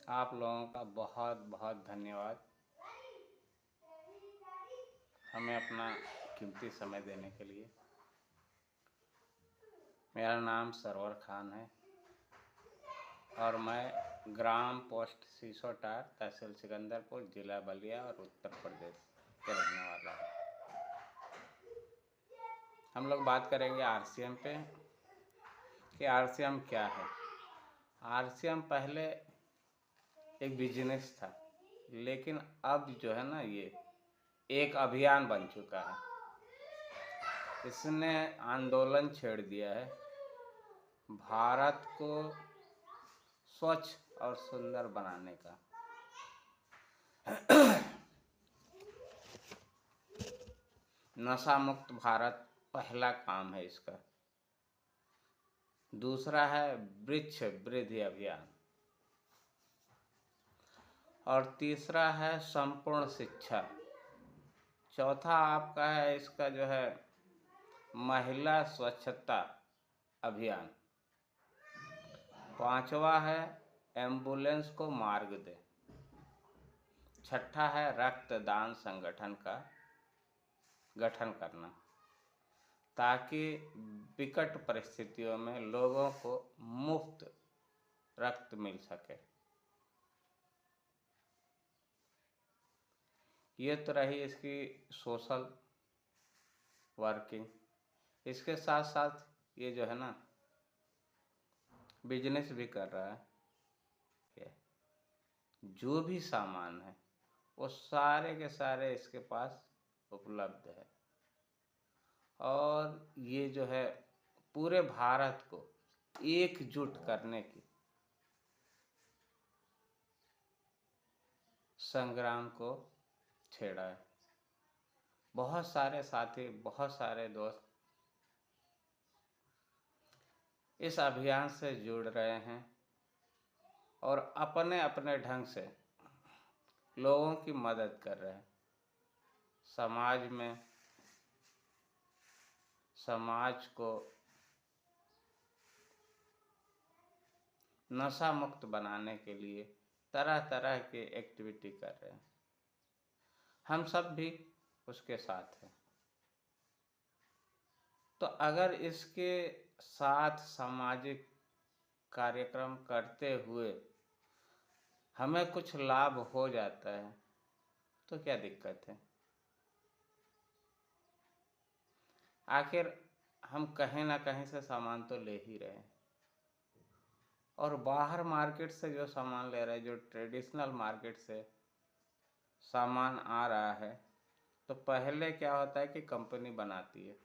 आप लोगों का बहुत बहुत धन्यवाद हमें अपना कीमती समय देने के लिए। मेरा नाम सरवर खान है और मैं ग्राम पोस्ट सीसोटार, तहसील सिकंदरपुर, जिला बलिया और उत्तर प्रदेश के रहने वाला हूँ। हम लोग बात करेंगे आरसीएम पे कि आरसीएम क्या है। आरसीएम पहले एक बिजनेस था, लेकिन अब जो है ना, ये एक अभियान बन चुका है। इसने आंदोलन छेड़ दिया है भारत को स्वच्छ और सुंदर बनाने का। नशा मुक्त भारत पहला काम है इसका। दूसरा है वृक्ष वृद्धि अभियान और तीसरा है संपूर्ण शिक्षा। चौथा आपका है इसका जो है महिला स्वच्छता अभियान। पांचवा है एम्बुलेंस को मार्ग दे। छठा है रक्तदान संगठन का गठन करना, ताकि विकट परिस्थितियों में लोगों को मुफ्त रक्त मिल सके। ये तो रही इसकी सोशल वर्किंग। इसके साथ साथ ये जो है ना बिजनेस भी कर रहा है। जो भी सामान है वो सारे के सारे इसके पास उपलब्ध है और ये जो है पूरे भारत को एकजुट करने की संग्राम को छेड़ा है। बहुत सारे साथी, बहुत सारे दोस्त इस अभियान से जुड़ रहे हैं और अपने अपने ढंग से लोगों की मदद कर रहे हैं। समाज को नशा मुक्त बनाने के लिए तरह तरह की एक्टिविटी कर रहे हैं। हम सब भी उसके साथ हैं। तो अगर इसके साथ सामाजिक कार्यक्रम करते हुए हमें कुछ लाभ हो जाता है तो क्या दिक्कत है। आखिर हम कहीं ना कहीं से सामान तो ले ही रहे हैं और बाहर मार्केट से जो सामान ले रहे हैं, जो ट्रेडिशनल मार्केट से सामान आ रहा है, तो पहले क्या होता है कि कंपनी बनाती है,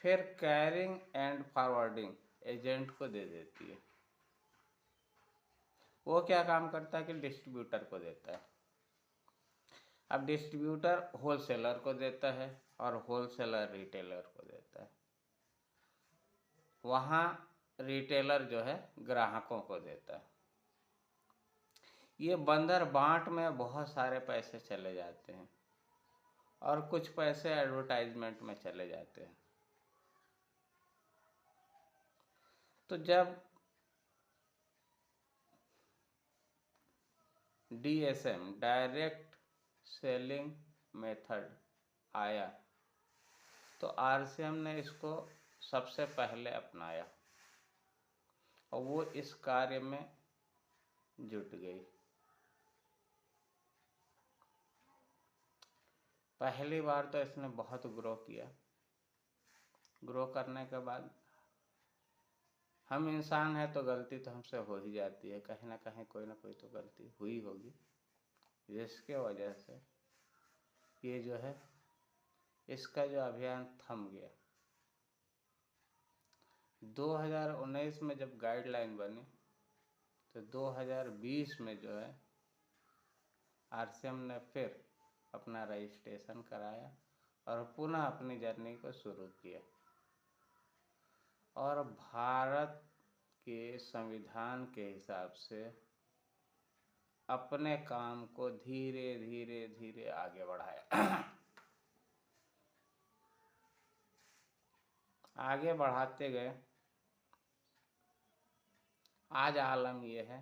फिर कैरिंग एंड फॉरवर्डिंग एजेंट को दे देती है। वो क्या काम करता है कि डिस्ट्रीब्यूटर को देता है। अब डिस्ट्रीब्यूटर होलसेलर को देता है और होलसेलर रिटेलर को देता है। वहाँ रिटेलर जो है ग्राहकों को देता है। ये बंदर बांट में बहुत सारे पैसे चले जाते हैं और कुछ पैसे एडवर्टाइजमेंट में चले जाते हैं। तो जब डीएसएम, डायरेक्ट सेलिंग मेथड आया, तो आरसीएम ने इसको सबसे पहले अपनाया और वो इस कार्य में जुट गई। पहली बार तो इसने बहुत ग्रो किया। ग्रो करने के बाद हम इंसान हैं तो गलती तो हमसे हो ही जाती है। कहीं ना कहीं कोई ना कोई तो गलती हुई होगी, जिसके वजह से ये जो है इसका जो अभियान थम गया। 2019 में जब गाइडलाइन बनी तो 2020 में जो है आरसीएम ने फिर अपना रजिस्ट्रेशन कराया और पुनः अपनी जर्नी को शुरू किया और भारत के संविधान के हिसाब से अपने काम को धीरे धीरे धीरे आगे बढ़ाया। आगे बढ़ाते गए। आज आलम ये है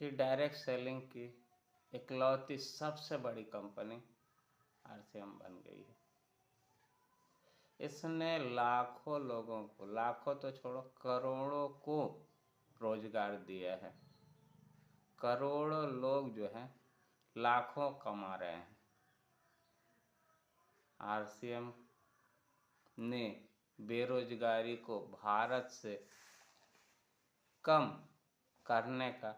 कि डायरेक्ट सेलिंग की इकलौती सबसे बड़ी कंपनी RCM बन गई है। इसने लाखों लोगों को, लाखों तो छोड़ो, करोड़ों को रोजगार दिया है। करोड़ों लोग जो हैं लाखों कमा रहे हैं। RCM ने बेरोजगारी को भारत से कम करने का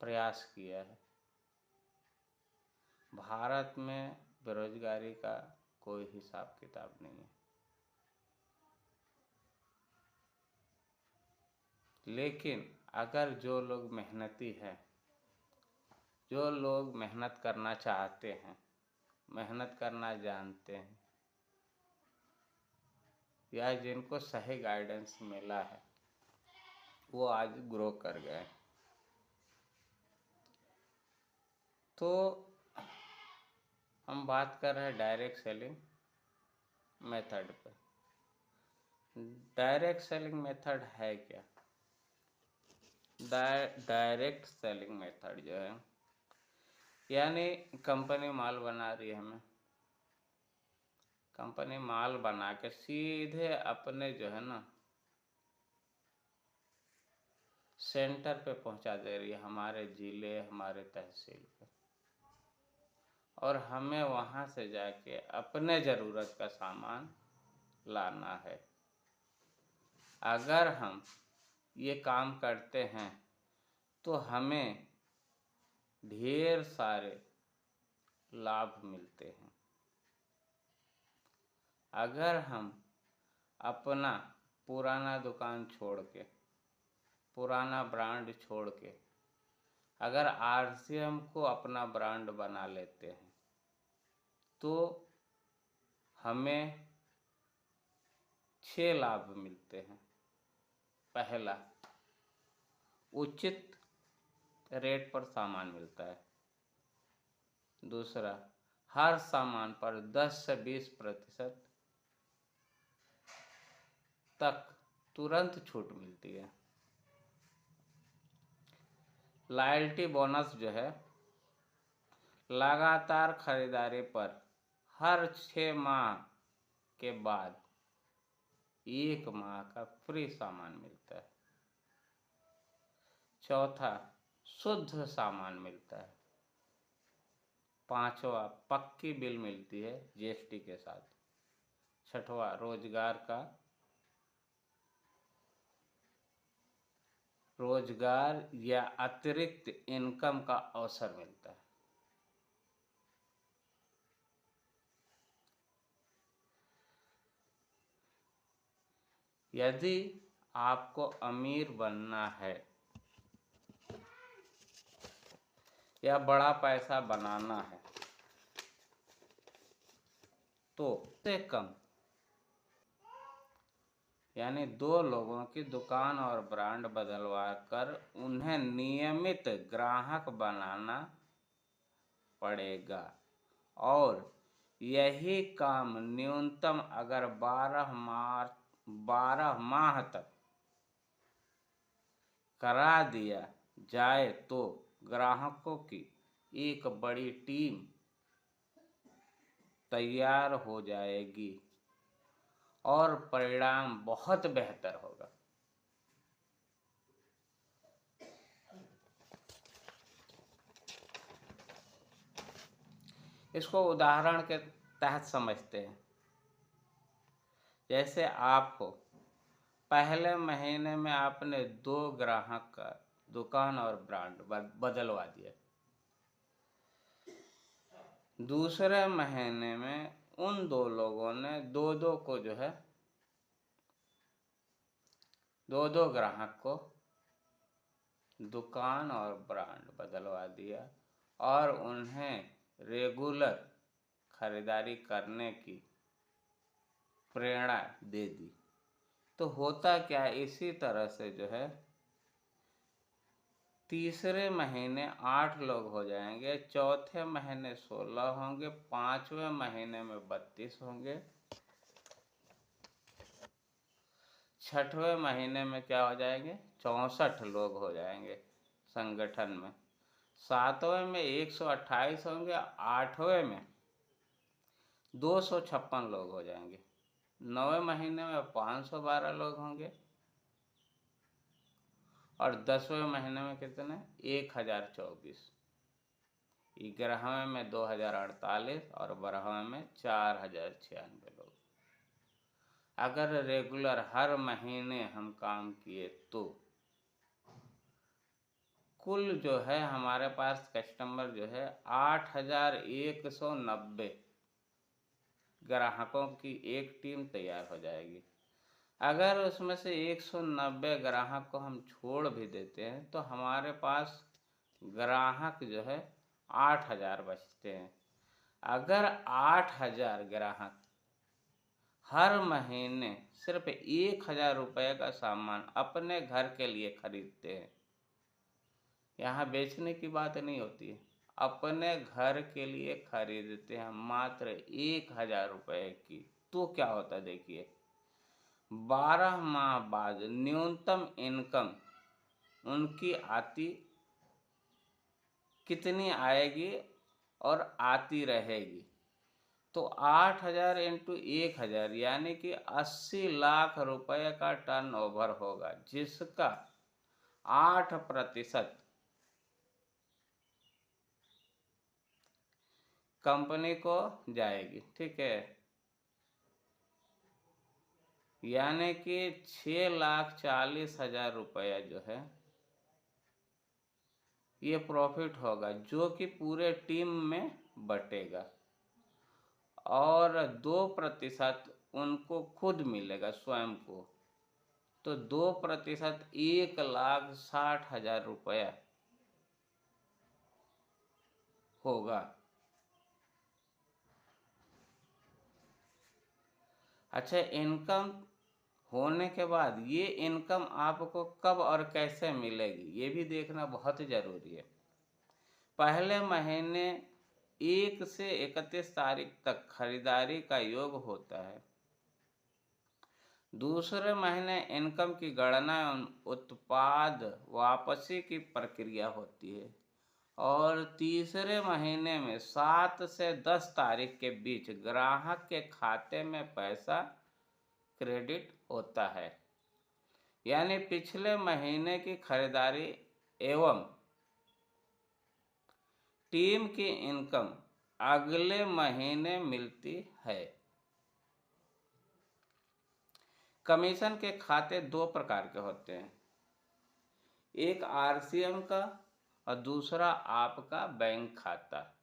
प्रयास किया है। भारत में बेरोजगारी का कोई हिसाब किताब नहीं है, लेकिन अगर जो लोग मेहनती हैं, जो लोग मेहनत करना चाहते हैं, मेहनत करना जानते हैं, या जिनको सही गाइडेंस मिला है, वो आज ग्रो कर गए। तो हम बात कर रहे हैं डायरेक्ट सेलिंग मेथड पे। डायरेक्ट सेलिंग मेथड है क्या? डायरेक्ट सेलिंग मेथड जो है, यानी कंपनी माल बना रही है, हमें कंपनी माल बना के सीधे अपने जो है ना सेंटर पे पहुंचा दे रही है, हमारे जिले, हमारे तहसील पे, और हमें वहां से जाके अपने ज़रूरत का सामान लाना है। अगर हम ये काम करते हैं तो हमें ढेर सारे लाभ मिलते हैं। अगर हम अपना पुराना दुकान छोड़ के, पुराना ब्रांड छोड़ के, अगर RCM को अपना ब्रांड बना लेते हैं तो हमें 6 लाभ मिलते हैं। पहला, उचित रेट पर सामान मिलता है। दूसरा, हर सामान पर 10 से 20% तक तुरंत छूट मिलती है। लॉयल्टी बोनस जो है, लगातार खरीदारी पर हर 6 माह के बाद 1 माह का फ्री सामान मिलता है। चौथा, शुद्ध सामान मिलता है। पांचवा, पक्की बिल मिलती है GST के साथ। छठवां, रोजगार या अतिरिक्त इनकम का अवसर मिलता है। यदि आपको अमीर बनना है या बड़ा पैसा बनाना है तो से कम, यानी 2 लोगों की दुकान और ब्रांड बदलवा कर उन्हें नियमित ग्राहक बनाना पड़ेगा, और यही काम न्यूनतम अगर 12 माह तक करा दिया जाए तो ग्राहकों की एक बड़ी टीम तैयार हो जाएगी और परिणाम बहुत बेहतर होगा। इसको उदाहरण के तहत समझते हैं। जैसे आपको पहले महीने में आपने 2 ग्राहक का दुकान और ब्रांड बदलवा दिया, दूसरे महीने में उन 2 लोगों ने 2-2 को जो है 2-2 ग्राहक को दुकान और ब्रांड बदलवा दिया और उन्हें रेगुलर खरीदारी करने की प्रेरणा दे दी। तो होता क्या, इसी तरह से जो है तीसरे महीने 8 लोग हो जाएंगे, चौथे महीने 16 होंगे, 5वें महीने में 32 होंगे, छठवें महीने में क्या हो जाएंगे, 64 लोग हो जाएंगे संगठन में। सातवें में 128 होंगे, आठवें में 256 लोग हो जाएंगे, नौवें महीने में 512 लोग होंगे, और 10वें महीने में कितने, 1024, 11वें में 2048 और 12वें में 4096 लोग। अगर रेगुलर हर महीने हम काम किए तो कुल जो है हमारे पास कस्टमर जो है 8190 ग्राहकों की एक टीम तैयार हो जाएगी। अगर उसमें से 190 ग्राहक को हम छोड़ भी देते हैं तो हमारे पास ग्राहक जो है 8000 बचते हैं। अगर 8000 ग्राहक हर महीने सिर्फ 1000 रुपये का सामान अपने घर के लिए खरीदते हैं, यहाँ बेचने की बात नहीं होती है, अपने घर के लिए खरीदते हैं मात्र 1000 रुपये की, तो क्या होता देखिए, 12 माह बाद न्यूनतम इनकम उनकी आती कितनी आएगी और आती रहेगी, तो 8000 इंटू 1000 यानी कि 80 लाख रुपए का टर्नओवर होगा, जिसका 8% कंपनी को जाएगी। ठीक है, यानी कि 6,40,000 रुपया जो है ये प्रॉफिट होगा, जो कि पूरे टीम में बटेगा, और 2% उनको खुद मिलेगा स्वयं को, तो 2% 1,60,000 रुपया होगा। अच्छा, इनकम होने के बाद ये इनकम आपको कब और कैसे मिलेगी ये भी देखना बहुत ज़रूरी है। पहले महीने 1 से 31 तारीख तक खरीदारी का योग होता है। दूसरे महीने इनकम की गणना उत्पाद वापसी की प्रक्रिया होती है, और तीसरे महीने में 7 से 10 तारीख के बीच ग्राहक के खाते में पैसा क्रेडिट होता है। यानी पिछले महीने की खरीदारी एवं टीम की इनकम अगले महीने मिलती है। कमीशन के खाते 2 प्रकार के होते हैं, एक आरसीएम का और दूसरा आपका बैंक खाता,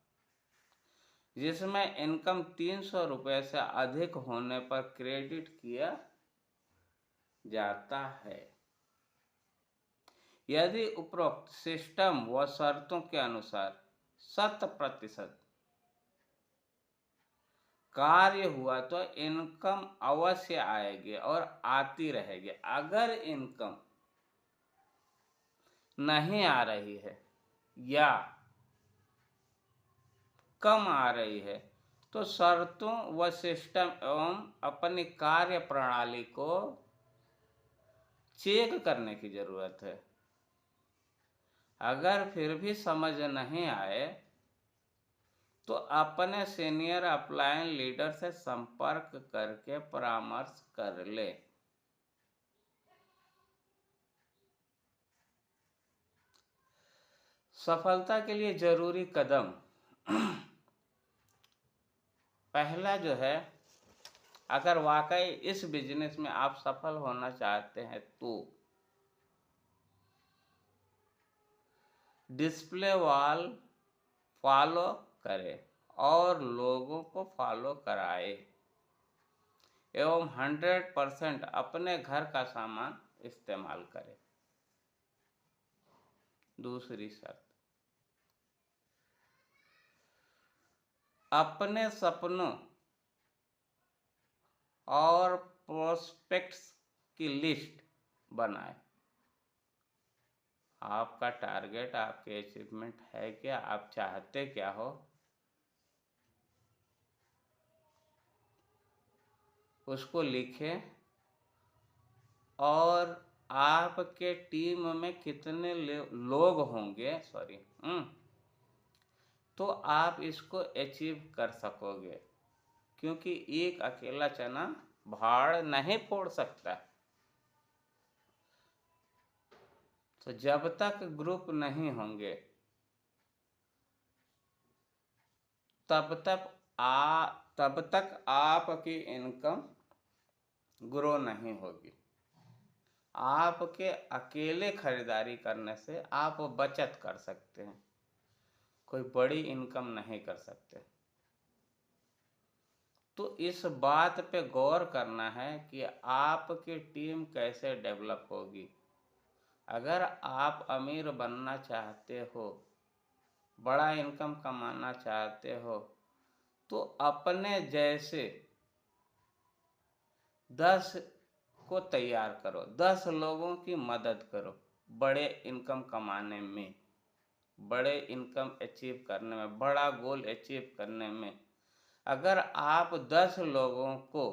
जिसमें इनकम 300 रुपये से अधिक होने पर क्रेडिट किया जाता है। यदि उपरोक्त सिस्टम व शर्तों के अनुसार 100% कार्य हुआ तो इनकम अवश्य आएगी और आती रहेगी। अगर इनकम नहीं आ रही है या कम आ रही है तो शर्तों व सिस्टम एवं अपनी कार्य प्रणाली को चेक करने की जरूरत है। अगर फिर भी समझ नहीं आए तो अपने सीनियर अपलाइन लीडर से संपर्क करके परामर्श कर ले। सफलता के लिए जरूरी कदम, पहला जो है, अगर वाकई इस बिजनेस में आप सफल होना चाहते हैं तो डिस्प्ले वॉल फॉलो करें और लोगों को फॉलो कराए एवं 100% अपने घर का सामान इस्तेमाल करें। दूसरी शर्त, अपने सपनों और प्रोस्पेक्ट्स की लिस्ट बनाएं। आपका टारगेट, आपके अचीवमेंट है क्या, आप चाहते क्या हो, उसको लिखें और आपके टीम में कितने लोग होंगे, सॉरी, तो आप इसको अचीव कर सकोगे, क्योंकि एक अकेला चना भाड़ नहीं फोड़ सकता। तो जब तक ग्रुप नहीं होंगे तब तक आपकी इनकम ग्रो नहीं होगी। आपके अकेले खरीदारी करने से आप बचत कर सकते हैं, कोई बड़ी इनकम नहीं कर सकते। तो इस बात पे गौर करना है कि आपकी टीम कैसे डेवलप होगी। अगर आप अमीर बनना चाहते हो, बड़ा इनकम कमाना चाहते हो, तो अपने जैसे 10 को तैयार करो, 10 लोगों की मदद करो बड़े इनकम कमाने में, बड़े इनकम अचीव करने में, बड़ा गोल अचीव करने में। अगर आप 10 लोगों को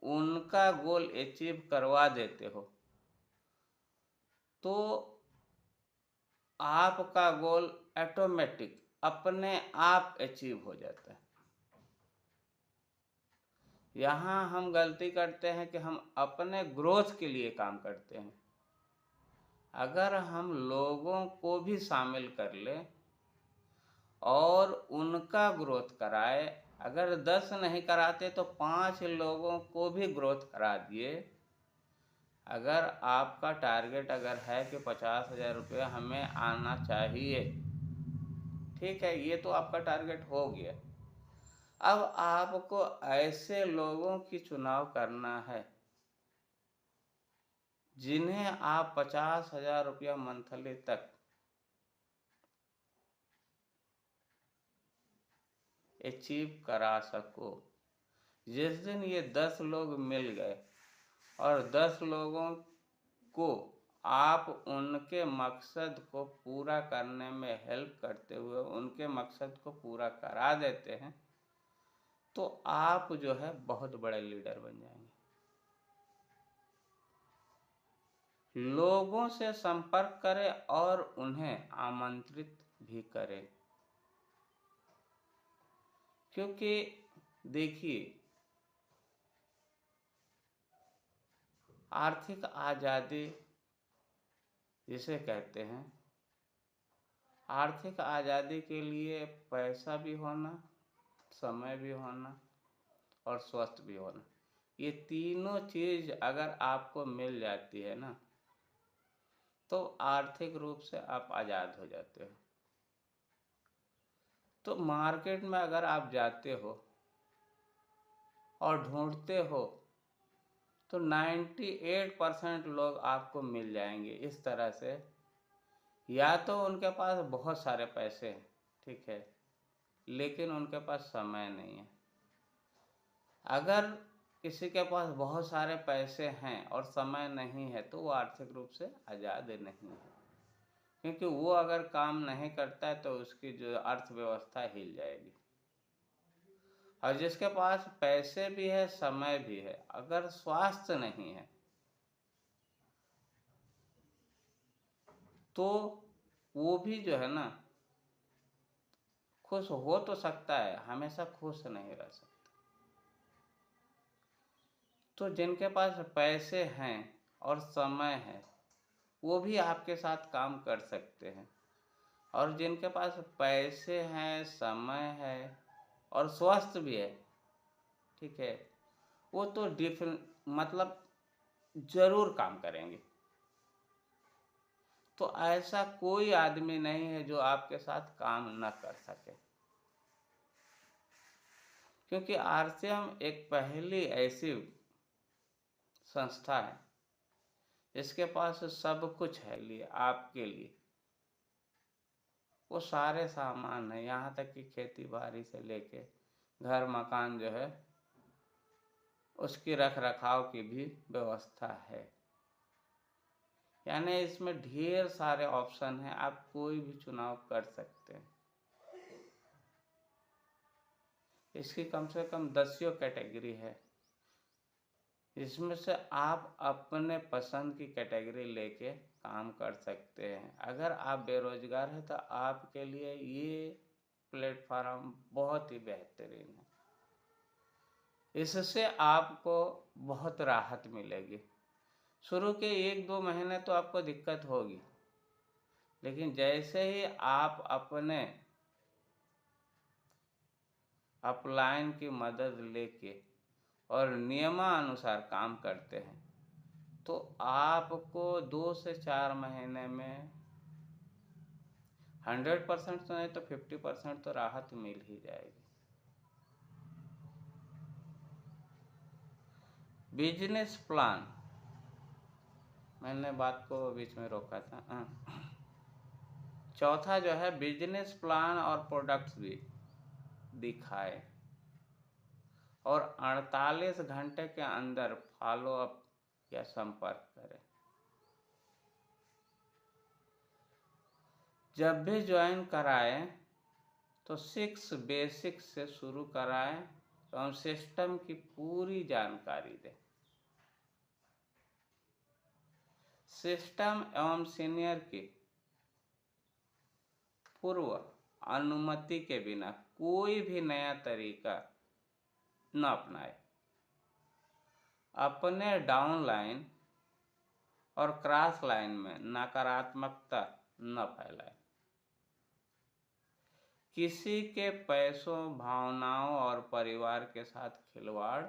उनका गोल अचीव करवा देते हो, तो आपका गोल ऑटोमेटिक अपने आप अचीव हो जाता है। यहाँ हम गलती करते हैं कि हम अपने ग्रोथ के लिए काम करते हैं। अगर हम लोगों को भी शामिल कर लें और उनका ग्रोथ कराए, अगर 10 नहीं कराते तो 5 लोगों को भी ग्रोथ करा दिए। अगर आपका टारगेट अगर है कि 50,000 रुपये हमें आना चाहिए, ठीक है, ये तो आपका टारगेट हो गया। अब आपको ऐसे लोगों की चुनाव करना है जिन्हें आप 50,000 रुपया मंथली तक अचीव करा सको। जिस दिन ये 10 लोग मिल गए और 10 लोगों को आप उनके मकसद को पूरा करने में हेल्प करते हुए उनके मकसद को पूरा करा देते हैं, तो आप जो है बहुत बड़े लीडर बन जाएंगे। लोगों से संपर्क करें और उन्हें आमंत्रित भी करें, क्योंकि देखिए, आर्थिक आज़ादी जिसे कहते हैं, आर्थिक आज़ादी के लिए पैसा भी होना, समय भी होना और स्वस्थ भी होना, ये तीनों चीज़ अगर आपको मिल जाती है ना, तो आर्थिक रूप से आप आज़ाद हो जाते हो। तो मार्केट में अगर आप जाते हो और ढूंढते हो तो 98% लोग आपको मिल जाएंगे इस तरह से। या तो उनके पास बहुत सारे पैसे हैं, ठीक है, लेकिन उनके पास समय नहीं है। अगर किसी के पास बहुत सारे पैसे हैं और समय नहीं है, तो वो आर्थिक रूप से आज़ाद नहीं है, क्योंकि वो अगर काम नहीं करता है तो उसकी जो अर्थव्यवस्था हिल जाएगी। और जिसके पास पैसे भी है, समय भी है, अगर स्वास्थ्य नहीं है, तो वो भी जो है ना, खुश हो तो सकता है, हमेशा खुश नहीं रह सकता। तो जिनके पास पैसे हैं और समय है, वो भी आपके साथ काम कर सकते हैं। और जिनके पास पैसे हैं, समय है और स्वास्थ्य भी है, ठीक है, वो तो मतलब जरूर काम करेंगे। तो ऐसा कोई आदमी नहीं है जो आपके साथ काम न कर सके, क्योंकि आरसीएम एक पहली ऐसी संस्था है इसके पास सब कुछ है लिए आपके लिए। वो सारे सामान है, यहाँ तक कि खेती बाड़ी से लेके घर मकान जो है उसकी रख रखाव की भी व्यवस्था है। यानी इसमें ढेर सारे ऑप्शन हैं, आप कोई भी चुनाव कर सकते हैं। इसकी कम से कम 10 कैटेगरी है। इसमें से आप अपने पसंद की कैटेगरी लेके काम कर सकते हैं। अगर आप बेरोजगार हैं तो आपके लिए ये प्लेटफॉर्म बहुत ही बेहतरीन है। इससे आपको बहुत राहत मिलेगी। शुरू के 1-2 महीने तो आपको दिक्कत होगी, लेकिन जैसे ही आप अपने अपलाइन की मदद लेके और नियमानुसार काम करते हैं तो आपको 2 से 4 महीने में 100% तो नहीं तो 50% तो राहत मिल ही जाएगी। बिजनेस प्लान, मैंने बात को बीच में रोका था। चौथा जो है बिजनेस प्लान और प्रोडक्ट्स भी दिखाए और 48 घंटे के अंदर फॉलो अप या संपर्क करें। जब भी ज्वाइन कराएं तो 6 बेसिक से शुरू कराएं और सिस्टम की पूरी जानकारी दें। सिस्टम एवं सीनियर की पूर्व अनुमति के बिना कोई भी नया तरीका न अपनाए। अपने डाउनलाइन और क्रॉस लाइन में नकारात्मकता न फैलाए। किसी के पैसों, भावनाओं और परिवार के साथ खिलवाड़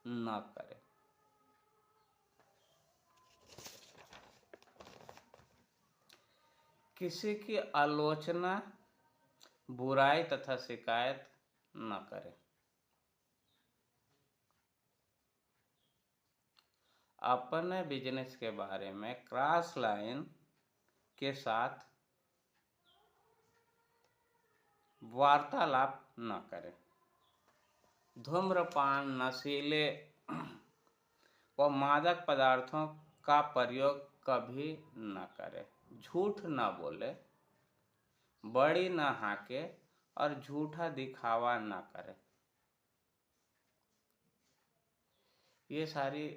न करें। किसी की आलोचना, बुराई तथा शिकायत न करें। अपने बिजनेस के बारे में क्रॉस लाइन के साथ वार्तालाप न करें। धूम्रपान, नशीले व मादक पदार्थों का प्रयोग कभी न करें। झूठ न बोले, बड़ी न हाके और झूठा दिखावा न करें। ये सारी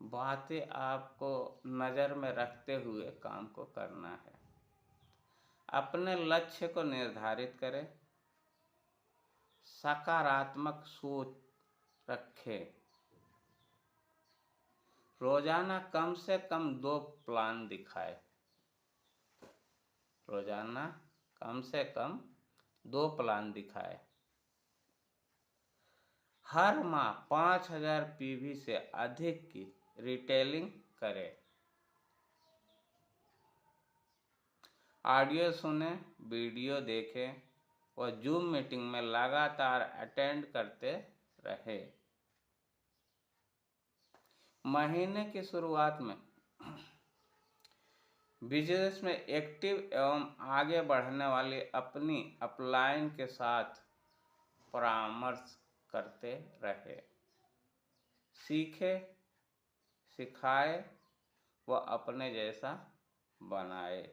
बातें आपको नज़र में रखते हुए काम को करना है। अपने लक्ष्य को निर्धारित करें, सकारात्मक सोच रखें। रोजाना कम से कम 2 प्लान दिखाए। रोजाना कम से कम 2 प्लान दिखाए। हर माह 5000 पीवी से अधिक की रिटेलिंग करें। ऑडियो सुने, वीडियो देखें और जूम मीटिंग में लगातार अटेंड करते रहे। महीने की शुरुआत में बिजनेस में एक्टिव एवं आगे बढ़ने वाली अपनी अपलाइन के साथ परामर्श करते रहे। सीखे, सिखाए व अपने जैसा बनाए।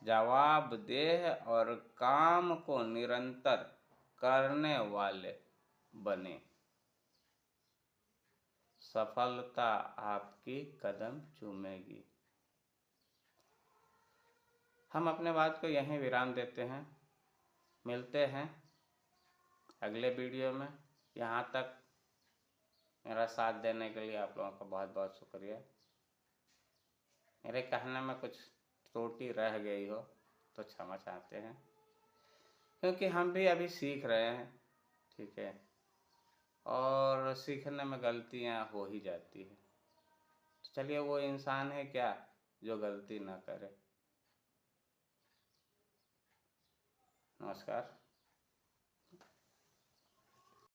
जवाबदेह और काम को निरंतर करने वाले बने। सफलता आपकी कदम चूमेगी। हम अपने बात को यहीं विराम देते हैं। मिलते हैं अगले वीडियो में। यहाँ तक मेरा साथ देने के लिए आप लोगों का बहुत बहुत शुक्रिया। मेरे कहने में कुछ त्रुटि रह गई हो तो क्षमा चाहते हैं, क्योंकि हम भी अभी सीख रहे हैं, ठीक है, और सीखने में गलतियां हो ही जाती है। तो चलिए, वो इंसान है क्या जो गलती ना करे। नमस्कार।